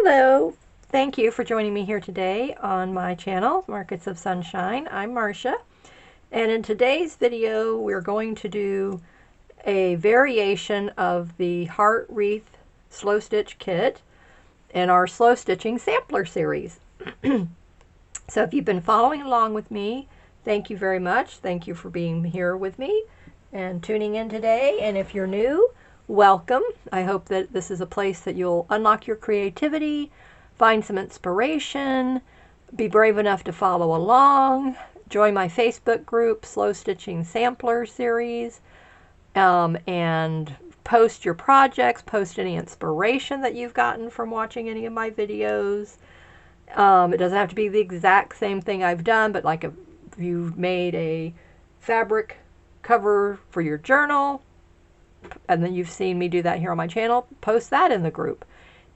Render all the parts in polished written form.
Hello, thank you for joining me here today on my channel, Markets of Sunshine. I'm Marcia, and in today's video we're going to do a variation of the Heart Wreath Slow Stitch Kit in our Slow Stitching Sampler Series. So if you've been following along with me, thank you very much. Thank you for being here with me and tuning in today. And if you're new, welcome. I hope that this is a place that you'll unlock your creativity, find some inspiration, be brave enough to follow along, join my Facebook group, Slow Stitching Sampler Series, and post your projects, post any inspiration that you've gotten from watching any of my videos. It doesn't have to be the exact same thing I've done, but like if you've made a fabric cover for your journal, and then you've seen me do that here on my channel, post that in the group.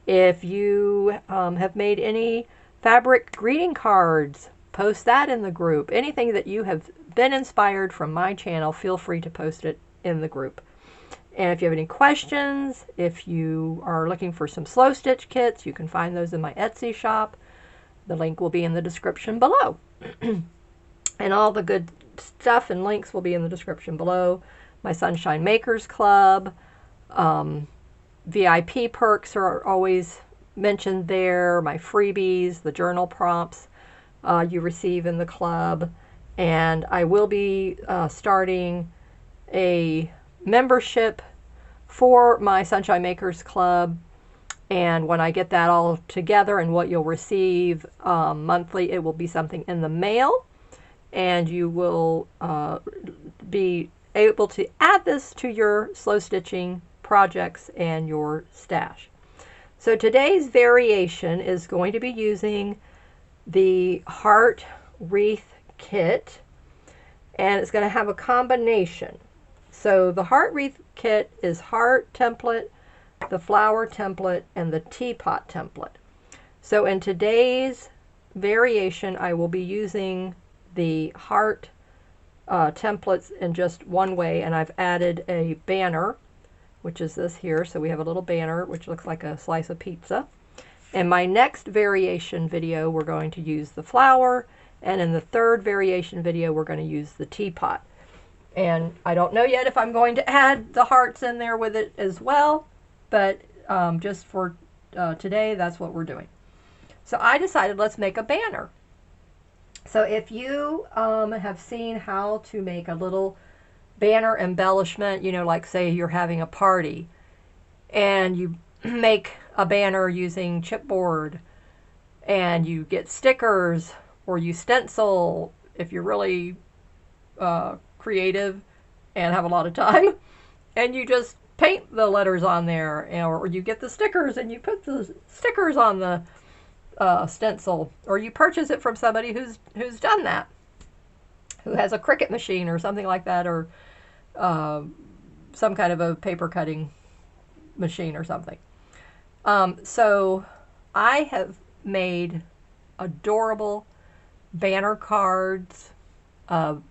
If you have made any fabric greeting cards, post that in the group. Anything that you have been inspired from my channel, feel free to post it in the group. And if you have any questions, if you are looking for some slow stitch kits, you can find those in my Etsy shop. The link will be in the description below. And all the good stuff and links will be in the description below. My Sunshine Makers Club, VIP perks are always mentioned there, my freebies, the journal prompts you receive in the club. And I will be starting a membership for my Sunshine Makers Club. And when I get that all together and what you'll receive monthly, it will be something in the mail. And you will be able to add this to your slow stitching projects and your stash. So today's variation is going to be using the Heart Wreath kit, and it's going to have a combination. So the Heart Wreath kit is heart template, the flower template, and the teapot template. So in today's variation, I will be using the heart templates in just one way, and I've added a banner, which is this here. So we have a little banner which looks like a slice of pizza. In my next variation video, we're going to use the flower, and in the third variation video, we're going to use the teapot. And I don't know yet if I'm going to add the hearts in there with it as well, but just for today, that's what we're doing. So I decided let's make a banner. So if you have seen how to make a little banner embellishment, you know, like say you're having a party and you make a banner using chipboard and you get stickers, or you stencil if you're really creative and have a lot of time, and you just paint the letters on there, or you get the stickers and you put the stickers on the stencil, or you purchase it from somebody who's done that, who has a Cricut machine or something like that, or some kind of a paper cutting machine or something. So I have made adorable banner cards,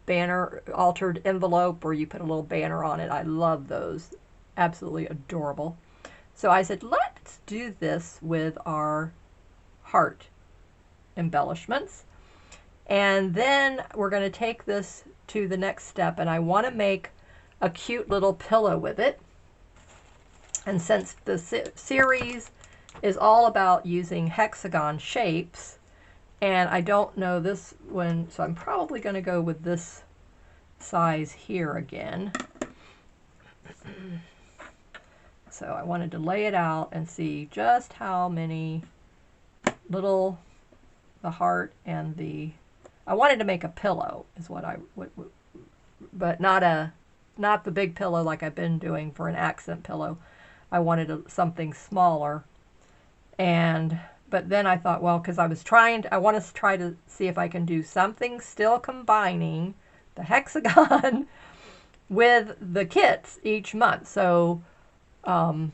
banner altered envelope where you put a little banner on it. I love those, absolutely adorable. So I said, let's do this with our heart embellishments, and then we're going to take this to the next step, and I want to make a cute little pillow with it. And since the series is all about using hexagon shapes, and I don't know this one, so I'm probably going to go with this size here again. So I wanted to lay it out and see just how many little, the heart and I wanted to make a pillow is what I would, but not the big pillow like I've been doing for an accent pillow. I wanted something smaller, but then I thought, well, because I want to try to see if I can do something still combining the hexagon with the kits each month. So I'm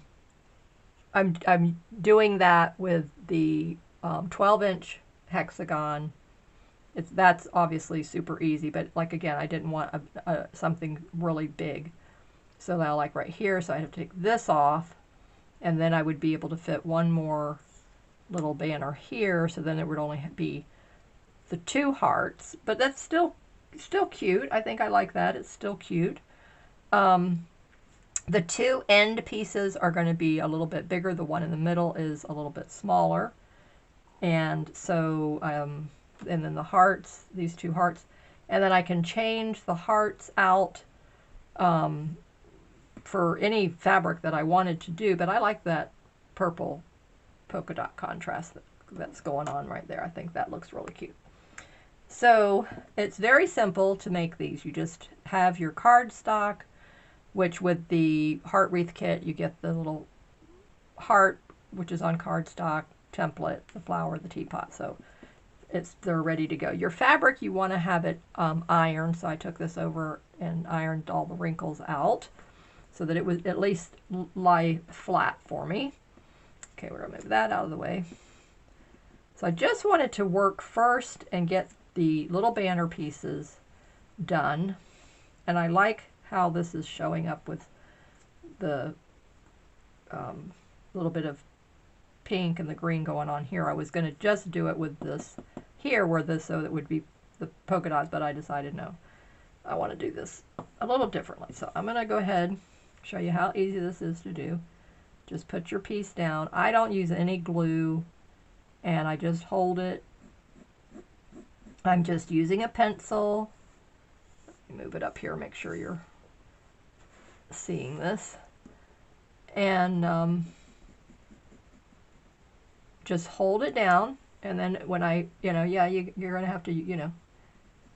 doing that with the 12-inch hexagon. That's obviously super easy, but like again, I didn't want something really big. So now like right here, so I have to take this off, and then I would be able to fit one more little banner here, so then it would only be the 2 hearts, but that's still cute. I think I like that. It's still cute. The 2 end pieces are going to be a little bit bigger. The one in the middle is a little bit smaller. And so, and then the hearts, these 2 hearts. And then I can change the hearts out for any fabric that I wanted to do. But I like that purple polka dot contrast that's going on right there. I think that looks really cute. So it's very simple to make these. You just have your cardstock, which with the heart wreath kit, you get the little heart, which is on cardstock, template, the flower, the teapot. So they're ready to go. Your fabric, you want to have it ironed. So I took this over and ironed all the wrinkles out so that it would at least lie flat for me. Okay, we're going to move that out of the way. So I just wanted to work first and get the little banner pieces done. And I like how this is showing up with the little bit of pink and the green going on here. I was going to just do it with this here where this, so it would be the polka dots, but I decided no, I want to do this a little differently. So I'm going to go ahead and show you how easy this is to do. Just put your piece down. I don't use any glue, and I just hold it. I'm just using a pencil. Let me move it up here, make sure you're seeing this. And just hold it down, and then when I, you're going to have to,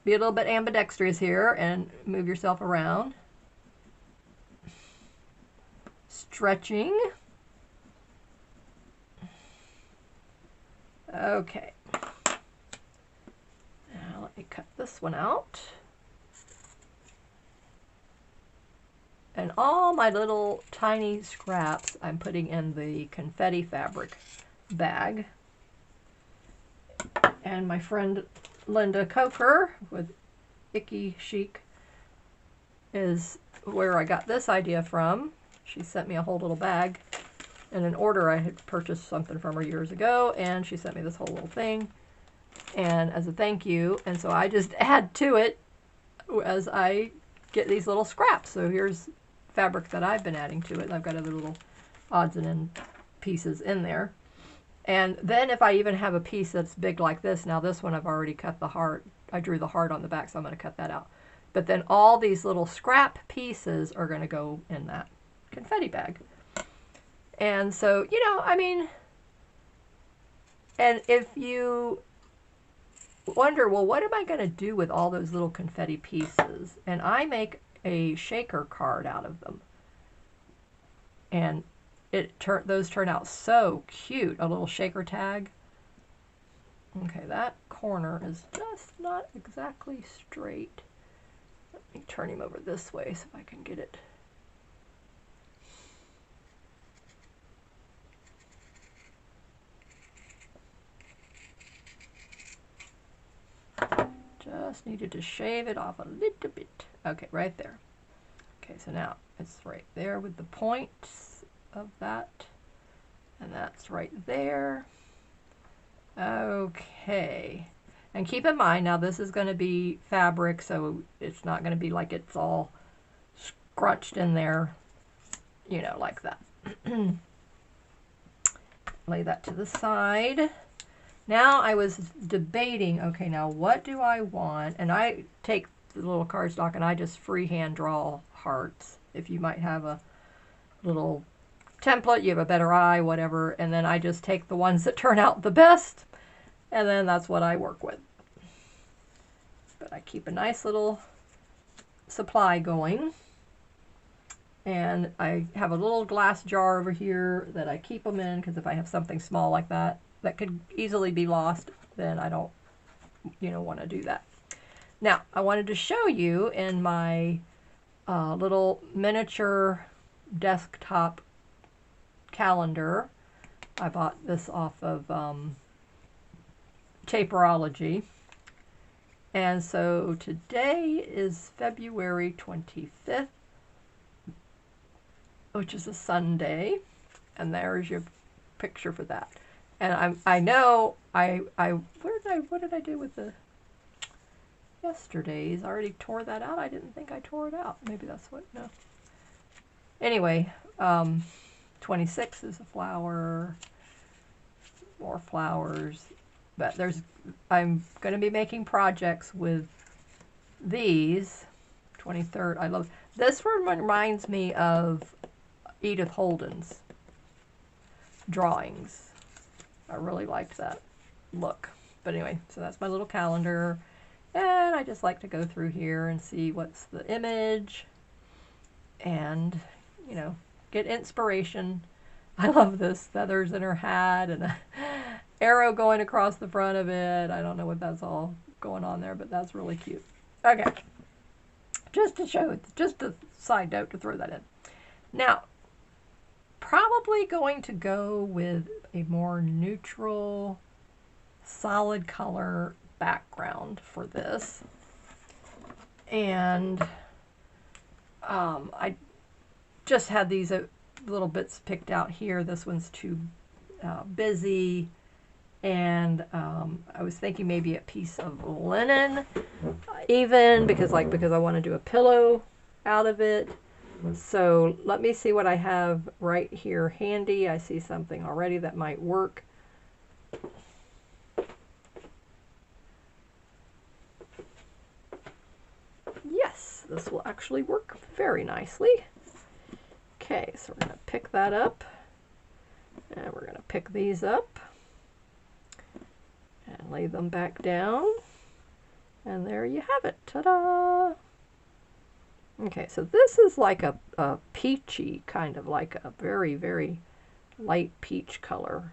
be a little bit ambidextrous here and move yourself around. Stretching. Okay. Now let me cut this one out. And all my little tiny scraps I'm putting in the confetti fabric bag. And my friend Linda Coker with Icky Chic is where I got this idea from. She sent me a whole little bag in an order. I had purchased something from her years ago, and she sent me this whole little thing and as a thank you. And so I just add to it as I get these little scraps. So here's fabric that I've been adding to it. I've got other little odds and ends pieces in there. And then if I even have a piece that's big like this, now this one I've already cut the heart. I drew the heart on the back, so I'm going to cut that out. But then all these little scrap pieces are going to go in that confetti bag. And so, and if you wonder, well, what am I going to do with all those little confetti pieces? And I make a shaker card out of them. And those turn out so cute. A little shaker tag. Okay, that corner is just not exactly straight. Let me turn him over this way so I can get it. Just needed to shave it off a little bit. Okay, right there. Okay, so now it's right there with the points of that. And that's right there. Okay. And keep in mind, now this is going to be fabric, so it's not going to be like it's all scrunched in there, like that. Lay that to the side. Now I was debating, okay, now what do I want? And I take the little cardstock and I just freehand draw hearts. If you might have a little template, you have a better eye, whatever, and then I just take the ones that turn out the best, and then that's what I work with. But I keep a nice little supply going, and I have a little glass jar over here that I keep them in, because if I have something small like that that could easily be lost, then I don't want to do that. Now I wanted to show you in my little miniature desktop calendar. I bought this off of Taperology. And so today is February 25th, which is a Sunday. And there's your picture for that. And I know what did I do with the yesterday's? I already tore that out. I didn't think I tore it out. Maybe that's what, no. Anyway, 26 is a flower, more flowers, but I'm going to be making projects with these. 23rd, I love, this one reminds me of Edith Holden's drawings. I really liked that look. But anyway, so that's my little calendar. And I just like to go through here and see what's the image and, you know, get inspiration. I love this, feathers in her hat and a arrow going across the front of it. I don't know what that's all going on there, but that's really cute. Okay. Just to show, just a side note to throw that in. Now, probably going to go with a more neutral, solid color background for this. And I just had these little bits picked out here. This one's too busy. And I was thinking maybe a piece of linen, even because I want to do a pillow out of it. So let me see what I have right here handy. I see something already that might work. Yes, this will actually work very nicely. Okay, so we're going to pick that up. And we're going to pick these up. And lay them back down. And there you have it. Ta-da! Okay, so this is like a peachy, kind of like a very, very light peach color.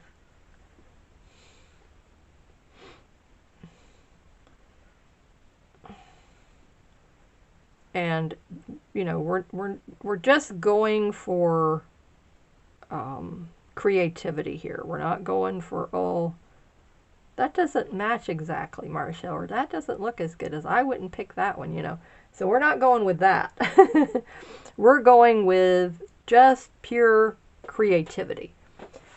And, you know, we're just going for creativity here. We're not going for, oh, that doesn't match exactly, Marcia, or that doesn't look as good as, I wouldn't pick that one, you know. So we're not going with that. We're going with just pure creativity.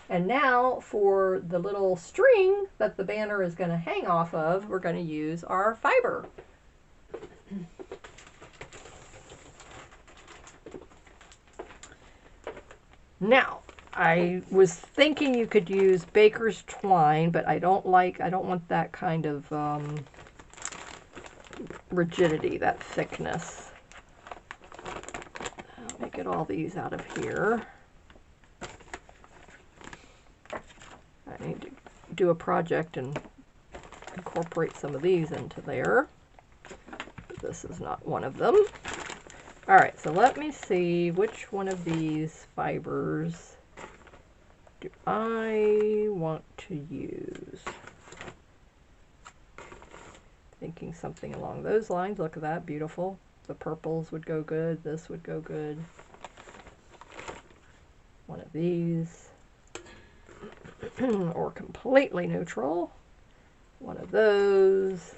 And now for the little string that the banner is going to hang off of, we're going to use our fiber. Now, I was thinking you could use baker's twine, but I don't want that kind of rigidity, that thickness. Let me get all these out of here. I need to do a project and incorporate some of these into there. But this is not one of them. All right, so let me see which one of these fibers do I want to use. Thinking something along those lines. Look at that, beautiful. The purples would go good. This would go good. One of these. Or completely neutral. One of those.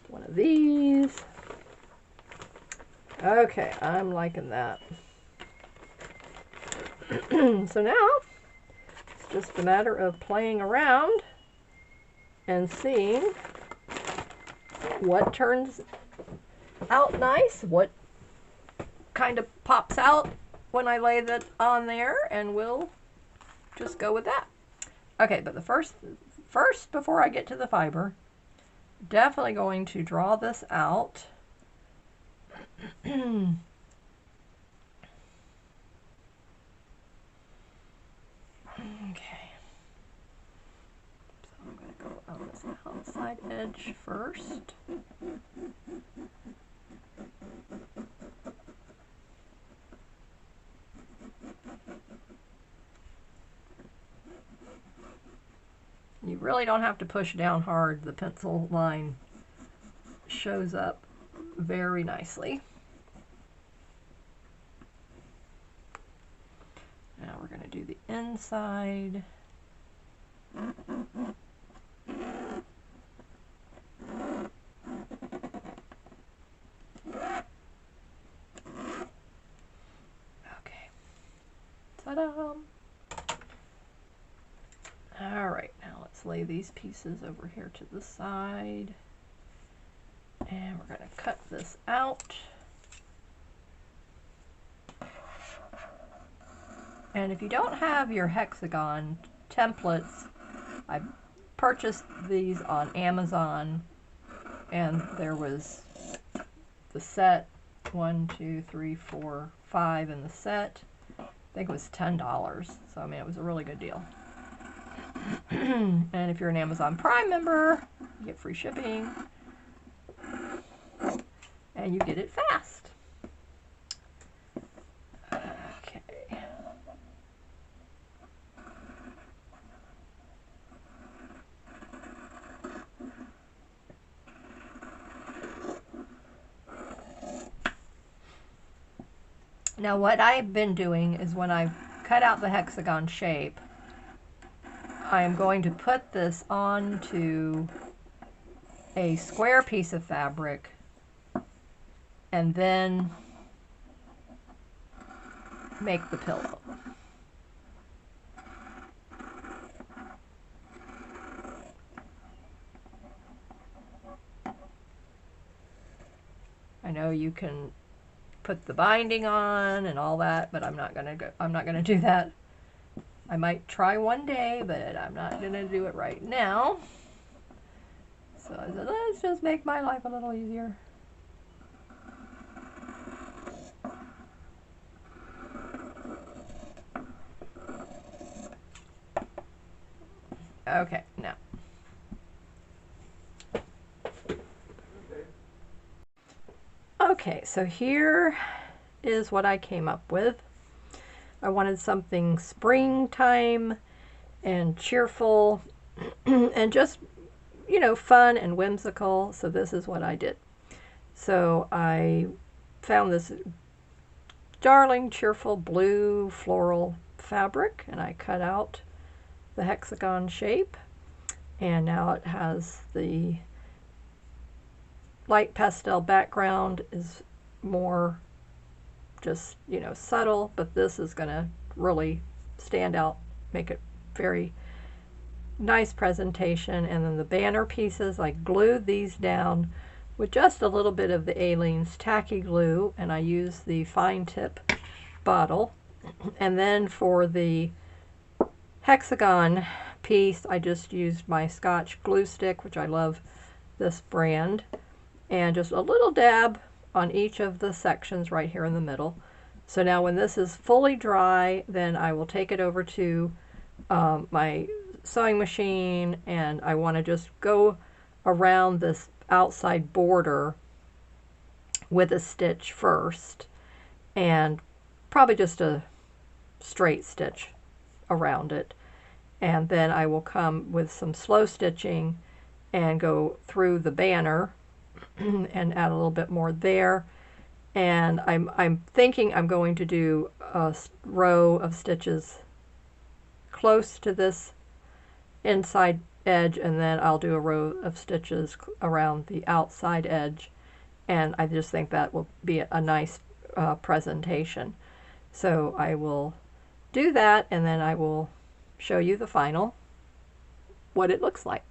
One of these. Okay, I'm liking that. So now, it's just a matter of playing around and seeing what turns out nice, what kind of pops out when I lay that on there, and we'll just go with that. Okay, but the first before I get to the fiber, definitely going to draw this out. Okay. So I'm going to go on this outside edge first. You really don't have to push down hard. The pencil line shows up very nicely. Now we're going to do the inside. Okay. Ta-da! All right. let's lay these pieces over here to the side. And we're going to cut this out. And if you don't have your hexagon templates, I purchased these on Amazon, and there was the set, 1, 2, 3, 4, 5 in the set. I think it was $10. So, I mean, it was a really good deal. And if you're an Amazon Prime member, you get free shipping. And you get it fast. Okay. Now what I've been doing is when I cut out the hexagon shape, I am going to put this onto a square piece of fabric and then make the pillow. I know you can put the binding on and all that, but I'm not gonna do that. I might try one day, but I'm not gonna do it right now. So I said, let's just make my life a little easier. Okay, now. Okay, so here is what I came up with. I wanted something springtime and cheerful and just, you know, fun and whimsical. So this is what I did. So I found this darling, cheerful blue floral fabric, and I cut out the hexagon shape, and now it has the light pastel background is more just, you know, subtle, but this is going to really stand out, make it very nice presentation. And then the banner pieces, I glued these down with just a little bit of the Aleene's tacky glue, and I used the fine tip bottle. And then for the hexagon piece, I just used my Scotch glue stick, which I love this brand, and just a little dab on each of the sections right here in the middle. So now when this is fully dry, then I will take it over to my sewing machine, and I want to just go around this outside border with a stitch first, and probably just a straight stitch around it, and then I will come with some slow stitching and go through the banner and add a little bit more there. And I'm thinking I'm going to do a row of stitches close to this inside edge, and then I'll do a row of stitches around the outside edge, and I just think that will be a nice presentation. So I will do that, and then I will show you the final, what it looks like.